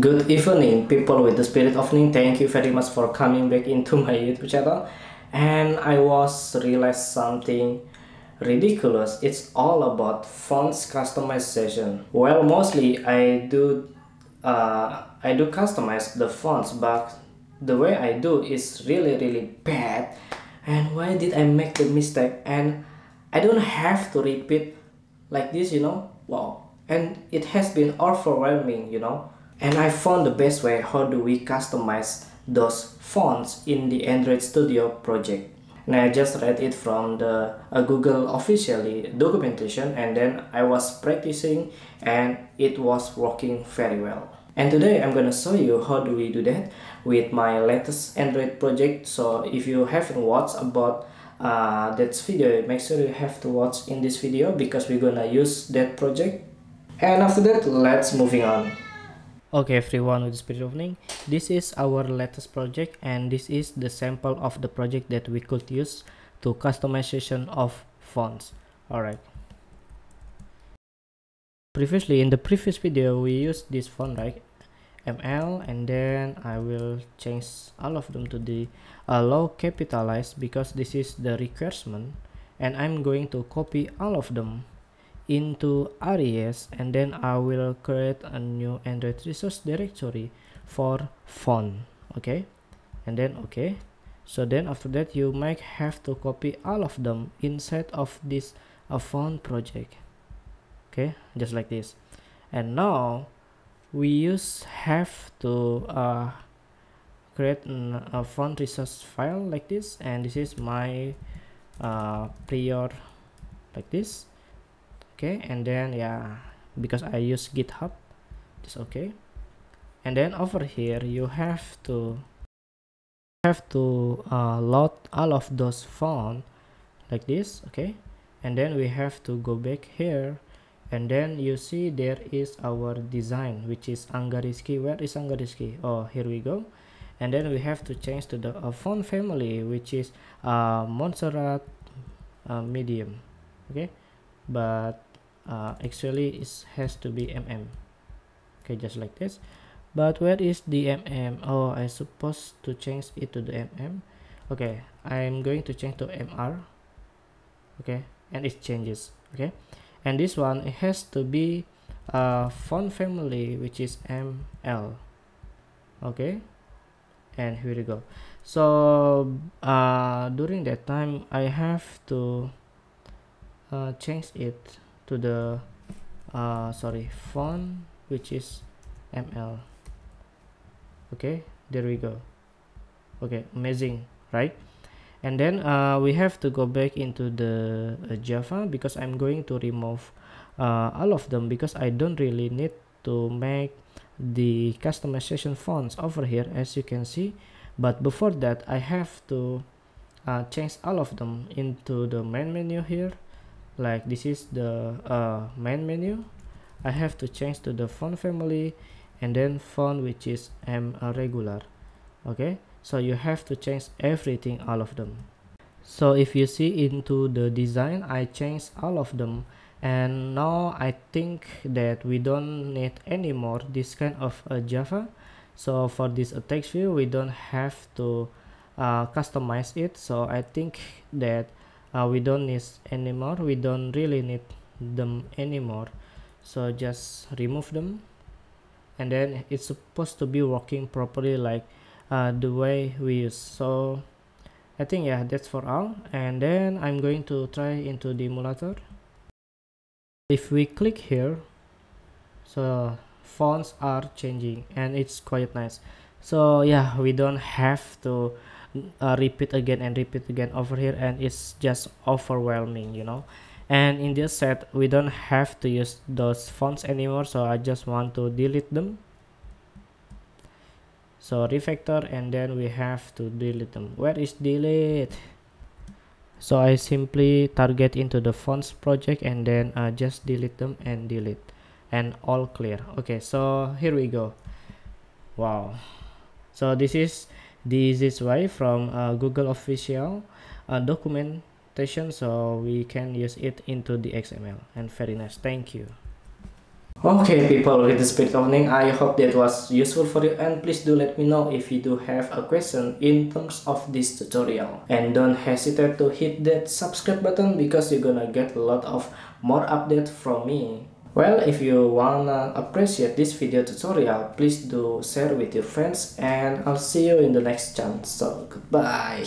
Good evening, people with the spirit of Ning. Thank you very much for coming back into my YouTube channel. And I was realized something ridiculous. It's all about fonts customization. Well, mostly I do customize the fonts, but the way I do is really bad. And why did I make the mistake? And I don't have to repeat like this, wow. And it has been overwhelming. And I found the best way how do we customize those fonts in the Android Studio project. And I just read it from the Google officially documentation, and then I was practicing and it was working very well. And today I'm gonna show you how do we do that with my latest Android project. So if you haven't watched about that video, make sure you have to watch in this video because we're gonna use that project. And after that, let's moving on. Okay everyone with the spirit of Ning, this is our latest project and this is the sample of the project that we could use to customization of fonts. Alright. Previously in the previous video we used this font, right? ML, and then I will change all of them to the low capitalized because this is the requirement, and I'm going to copy all of them into RES, and then I will create a new Android resource directory for font. Okay, and then okay, so then after that you might have to copy all of them inside of this font project. Okay, just like this. And now we have to create a font resource file like this, and this is my prior like this. Okay, and then yeah, because I use GitHub, just okay. And then over here you have to load all of those fonts like this. Okay, and then we have to go back here, and then you see there is our design, which is Angariski. Where is Angariski? Oh, here we go. And then we have to change to the font family, which is Montserrat medium. Okay, but actually it has to be Okay, just like this. But where is the Oh, I supposed to change it to the Okay, I'm going to change to MR. Okay, and it changes. Okay, and this one, it has to be font family, which is ML. Okay, and here we go. So during that time I have to change it to the font which is ML. Okay, there we go. Okay, amazing, right? And then we have to go back into the Java because I'm going to remove all of them because I don't really need to make the customization fonts over here, as you can see. But before that I have to change all of them into the main menu here. Like this is the main menu. I have to change to the font family and then font which is regular. Okay, so you have to change everything, all of them. So if you see into the design, I changed all of them, and now I think that we don't need anymore this kind of Java. So for this text view we don't have to customize it, so I think that we don't need anymore. We don't really need them anymore, so just remove them, and then it's supposed to be working properly like the way we use. So I think yeah, that's for all. And then I'm going to try into the emulator. If we click here, so fonts are changing and it's quite nice. So yeah, we don't have to repeat again and repeat again over here, and it's just overwhelming, and in this set we don't have to use those fonts anymore, so I just want to delete them. So refactor, and then we have to delete them. Where is delete? So I simply target into the fonts project and then just delete them and delete, and all clear. Okay, so here we go. Wow, so this is why from Google official documentation, so we can use it into the XML, and very nice. Thank you. Okay people, with the spirit opening, I hope that was useful for you, and please do let me know if you do have a question in terms of this tutorial. And don't hesitate to hit that subscribe button because you're gonna get a lot of more updates from me. Well, if you wanna appreciate this video tutorial, please do share with your friends, and I'll see you in the next chance. So goodbye.